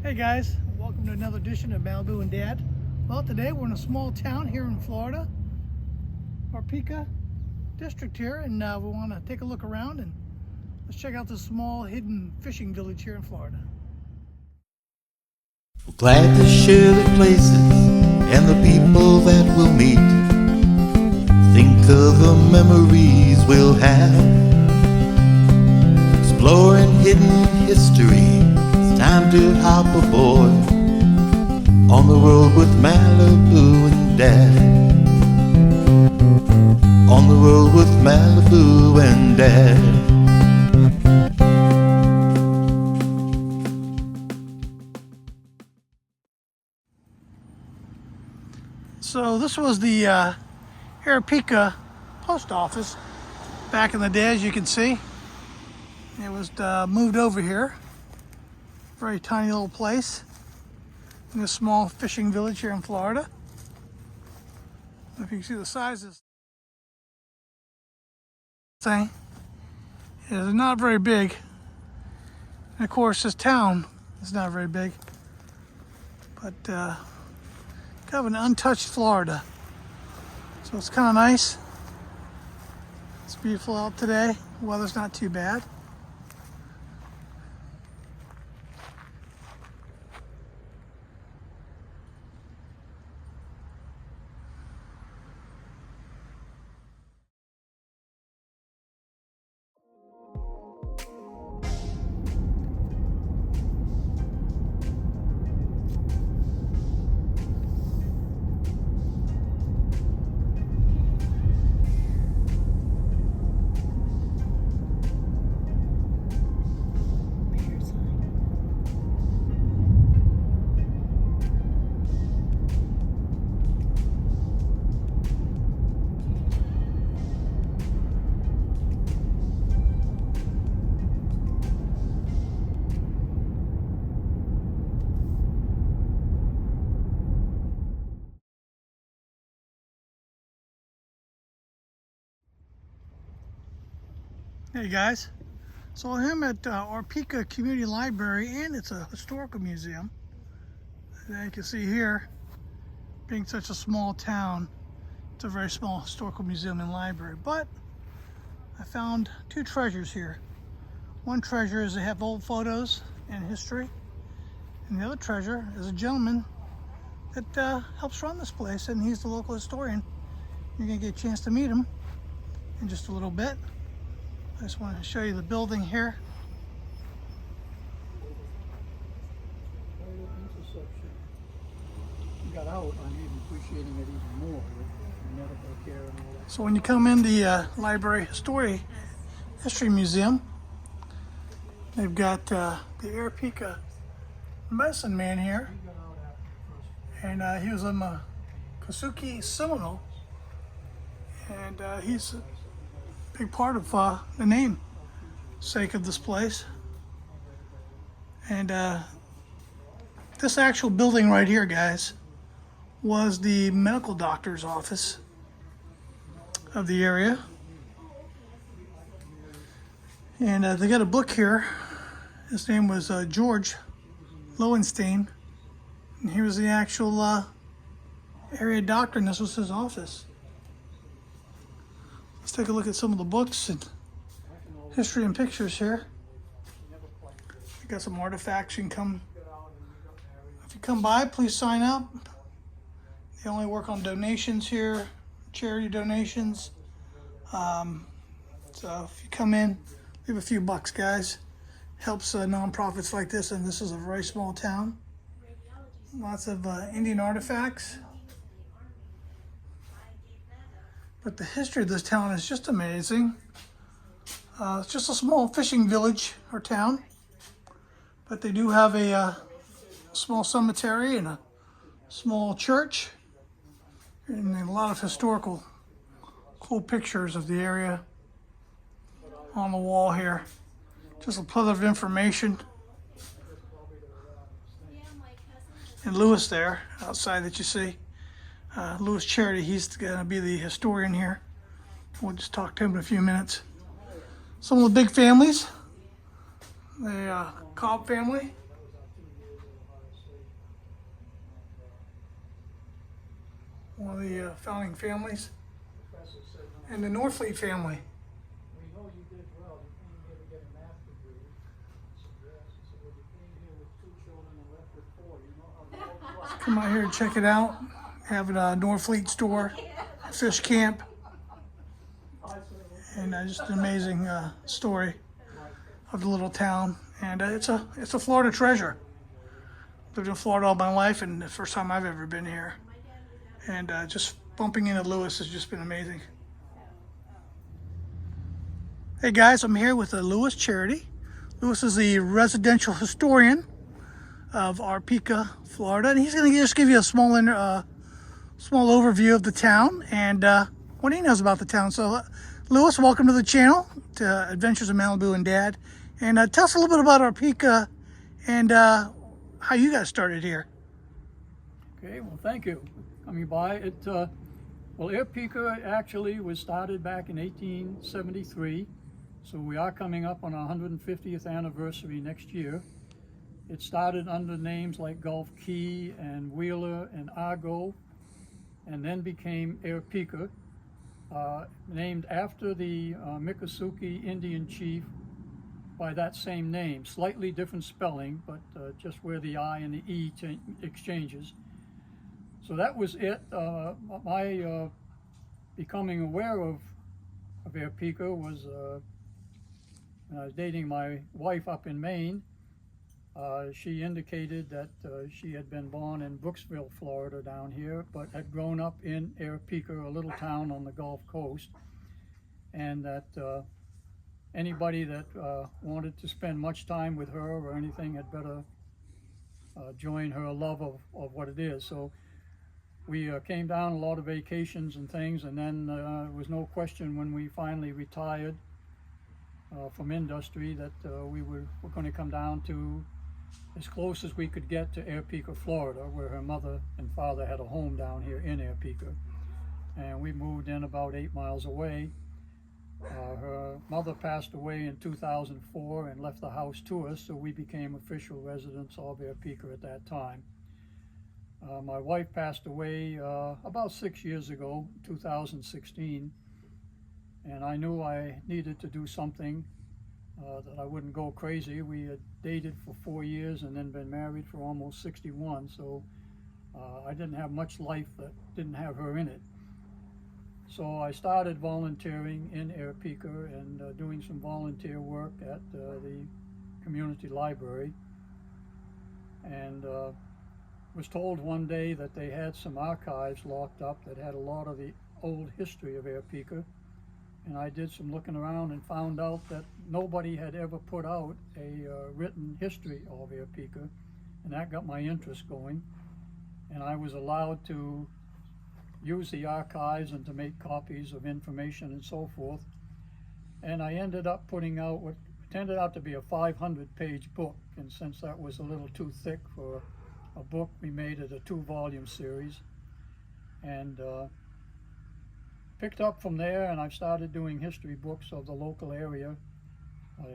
Hey guys, welcome to another edition of Malibu and Dad. Well, today we're in a small town here in Florida, Aripeka district here, and we want to take a look around and let's check out this small hidden fishing village here in Florida. We're glad to share the places and the people that we'll meet. Think of the memories we'll have. Exploring hidden history, it's time to hop aboard on the road with Malibu and Dad. On the road with Malibu and Dad. So this was the Aripeka post office back in the day, as you can see. It was moved over here. Very tiny little place in this small fishing village here in Florida. If you can see the size of this thing, it is not very big. And of course, this town is not very big, but kind of an untouched Florida. So it's kind of nice. It's beautiful out today. Weather's not too bad. Hey guys, so I'm at Aripeka Community Library, and it's a historical museum. As you can see here, being such a small town, it's a very small historical museum and library. But I found two treasures here. One treasure is they have old photos and history, and the other treasure is a gentleman that helps run this place, and he's the local historian. You're gonna get a chance to meet him in just a little bit. I just want to show you the building here. Got out, I'm even appreciating it even more with medical care and all that. So when you come in the Library History Museum, they've got the Aripeka medicine man here, and he was a Kasuki Seminole, and he's a big part of the name sake of this place. And this actual building right here, guys, was the medical doctor's office of the area. And they got a book here. His name was George Lowenstein, and he was the actual area doctor, and this was his office. Let's take a look at some of the books and history and pictures here. We got some artifacts. You can come, if you come by, please sign up. They only work on donations here, charity donations. So if you come in, leave a few bucks, guys. Helps nonprofits like this, and this is a very small town. Lots of Indian artifacts. But the history of this town is just amazing. It's just a small fishing village or town, but they do have a small cemetery and a small church, and a lot of historical cool pictures of the area on the wall here. Just a plethora of information. And Lewis there outside that you see. H.Charity, he's going to be the historian here. We'll just talk to him in a few minutes. Some of the big families. The Cobb family. one of the founding families, Professor said, no, and the Norfleet family. we know you did well. You came here to get a math degree. I said, yes. He said, well, you came here with 2 children and left with 4. You know how the world works. Come out here and check it out. Having a Norfleet store, fish camp, and just an amazing story of the little town. And it's a Florida treasure. Lived in Florida all my life, and the first time I've ever been here. And just bumping into Lewis has just been amazing. Hey guys, I'm here with H.Charity. Lewis is the residential historian of Aripeka, Florida, and he's going to just give you a small overview of the town and what he knows about the town. So, Lewis, welcome to the channel, to Adventures in Malibu and Dad, and tell us a little bit about Aripeka and how you guys started here. Okay, well, thank you for coming by. Well, Aripeka actually was started back in 1873, so we are coming up on our 150th anniversary next year. It started under names like Gulf Key and Wheeler and Argo, and then became Aripeka, named after the Miccosukee Indian chief by that same name. Slightly different spelling, but just where the I and the E exchanges. So that was it. My becoming aware of Aripeka was when I was dating my wife up in Maine. She indicated that she had been born in Brooksville, Florida down here, but had grown up in Aripeka, a little town on the Gulf Coast, and that anybody that wanted to spend much time with her or anything had better join her love of what it is. So we came down a lot of vacations and things, and then there was no question when we finally retired from industry that we were going to come down to as close as we could get to Aripeka, Florida, where her mother and father had a home down here in Aripeka. And we moved in about 8 miles away. Her mother passed away in 2004 and left the house to us, so we became official residents of Aripeka at that time. My wife passed away about 6 years ago, 2016, and I knew I needed to do something that I wouldn't go crazy. We had dated for 4 years and then been married for almost 61, so I didn't have much life that didn't have her in it. So I started volunteering in Aripeka and doing some volunteer work at the community library, and was told one day that they had some archives locked up that had a lot of the old history of Aripeka. And I did some looking around and found out that nobody had ever put out a written history of Aripeka, and that got my interest going. And I was allowed to use the archives and to make copies of information and so forth. And I ended up putting out what turned out to be a 500-page book, and since that was a little too thick for a book, we made it a 2-volume series. And picked up from there, and I've started doing history books of the local area.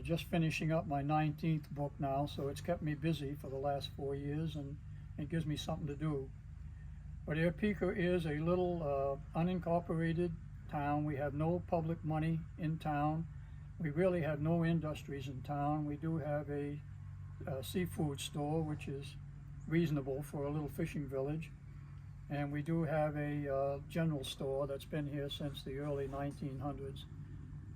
Just finishing up my 19th book now, so it's kept me busy for the last 4 years, and it gives me something to do. But Aripeka is a little unincorporated town. We have no public money in town. We really have no industries in town. We do have a seafood store, which is reasonable for a little fishing village. And we do have a general store that's been here since the early 1900s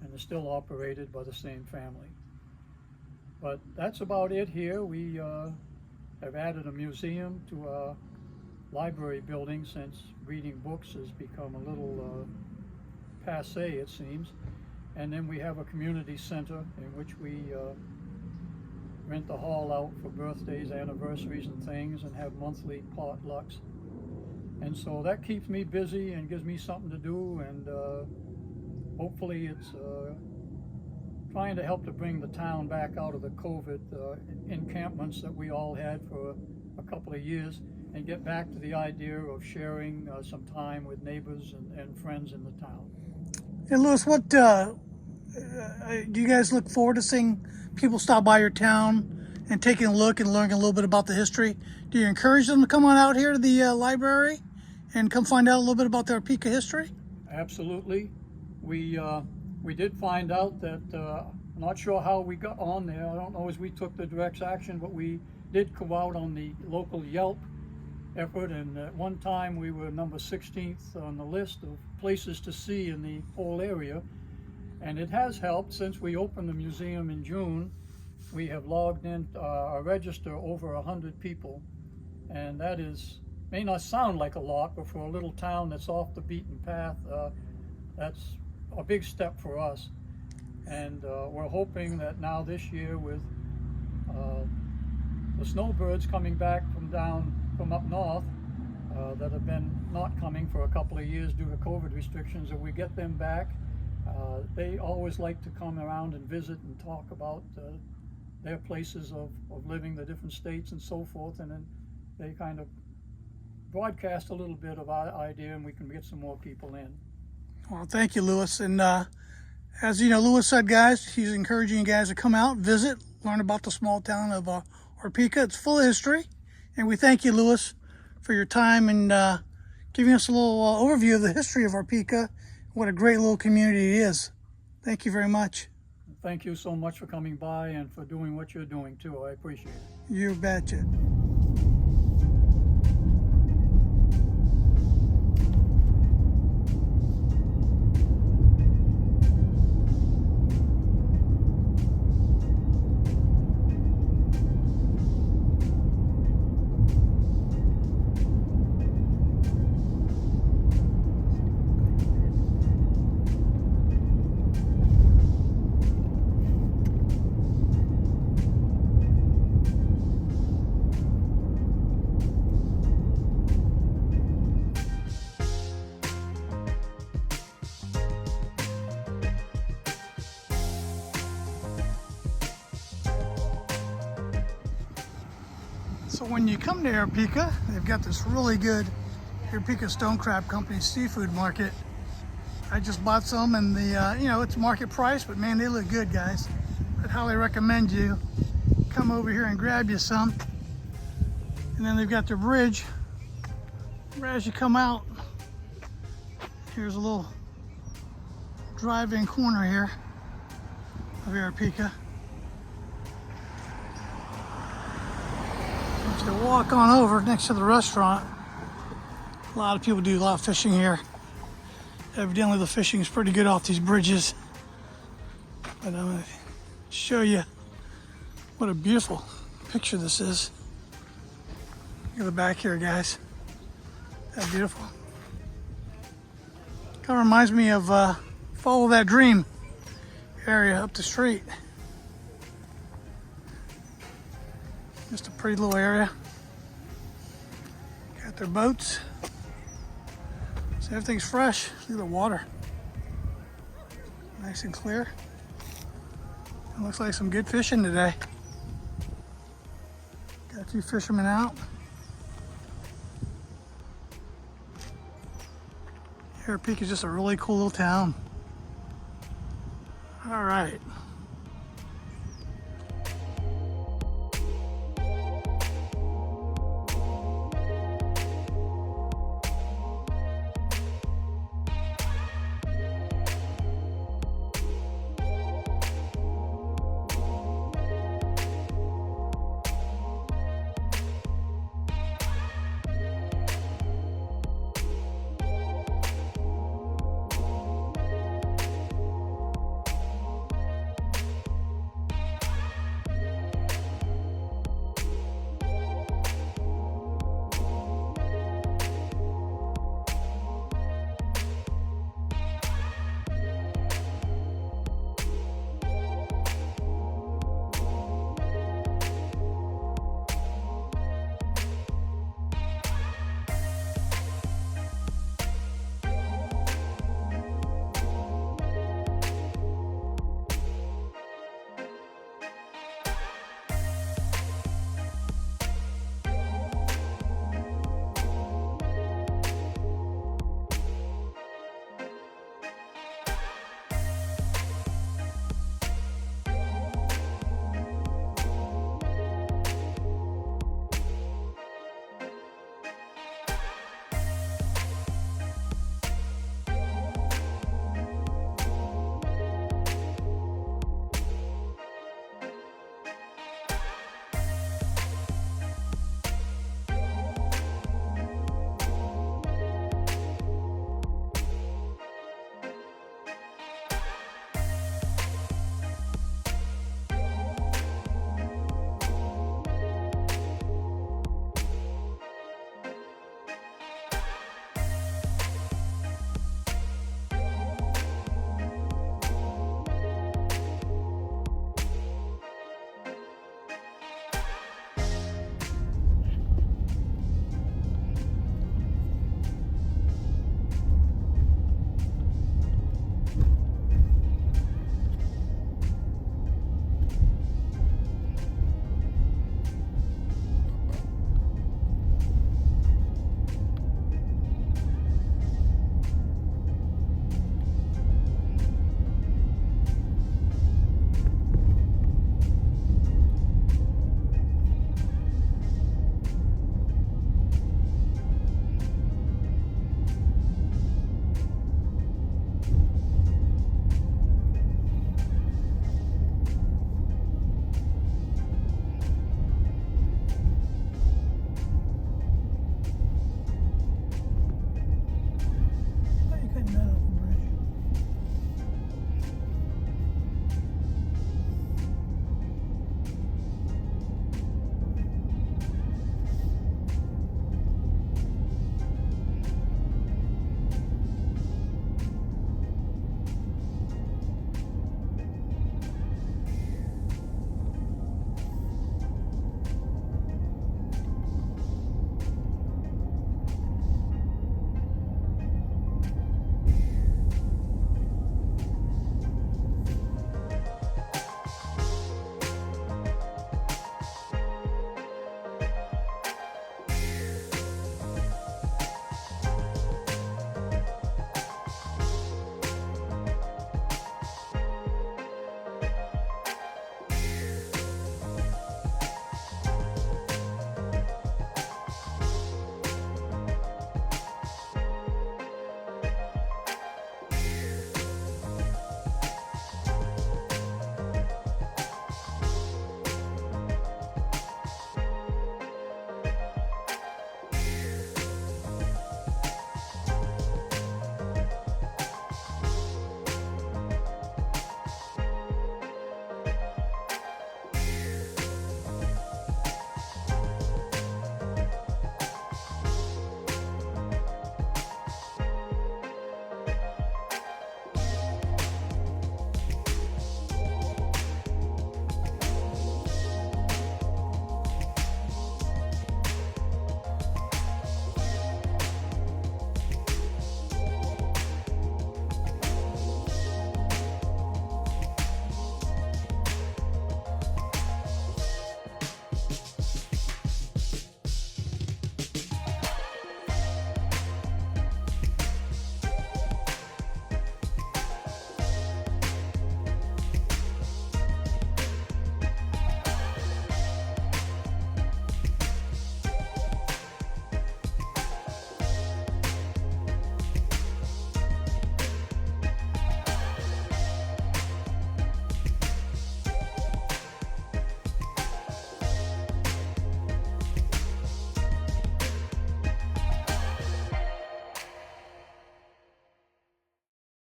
and is still operated by the same family. But that's about it here. We have added a museum to our library building since reading books has become a little passé, it seems. And then we have a community center in which we rent the hall out for birthdays, anniversaries, and things, and have monthly potlucks. And so that keeps me busy and gives me something to do, and hopefully it's trying to help to bring the town back out of the COVID encampments that we all had for a couple of years, and get back to the idea of sharing some time with neighbors and friends in the town. And Lewis, what do you guys look forward to seeing people stop by your town and taking a look and learning a little bit about the history? Do you encourage them to come on out here to the library and come find out a little bit about the Aripeka history? Absolutely. We did find out that, I'm not sure how we got on there. I don't know as we took the direct action, but we did go out on the local Yelp effort, and at one time we were number 16th on the list of places to see in the whole area. And it has helped. Since we opened the museum in June, we have logged in a register over 100 people, and that may not sound like a lot, but for a little town that's off the beaten path, that's a big step for us. And we're hoping that now this year, with the snowbirds coming back from up north, that have been not coming for a couple of years due to COVID restrictions, if we get them back, they always like to come around and visit and talk about their places of living, the different states and so forth, and then they kind of broadcast a little bit of our idea, and we can get some more people in. Well, thank you, Louis. And as you know, Louis said, guys, he's encouraging you guys to come out, visit, learn about the small town of Aripeka. It's full of history, and we thank you, Louis, for your time and giving us a little overview of the history of Aripeka. What a great little community it is. Thank you very much. Thank you so much for coming by and for doing what you're doing too. I appreciate it. You betcha. So when you come to Aripeka, they've got this really good Aripeka Stone Crab Company seafood market. I just bought some, and it's market price, but man, they look good, guys. I'd highly recommend you come over here and grab you some. And then they've got their bridge. As you come out, here's a little drive-in corner here of Aripeka. To walk on over next to the restaurant. A lot of people do a lot of fishing here. Evidently the fishing is pretty good off these bridges. But I'm going to show you what a beautiful picture this is. Look at the back here, guys. That's beautiful. Kind of reminds me of Follow That Dream area up the street. Just a pretty little area. Got their boats. So everything's fresh. Look at the water. Nice and clear. It looks like some good fishing today. Got a few fishermen out. Aripeka is just a really cool little town. All right.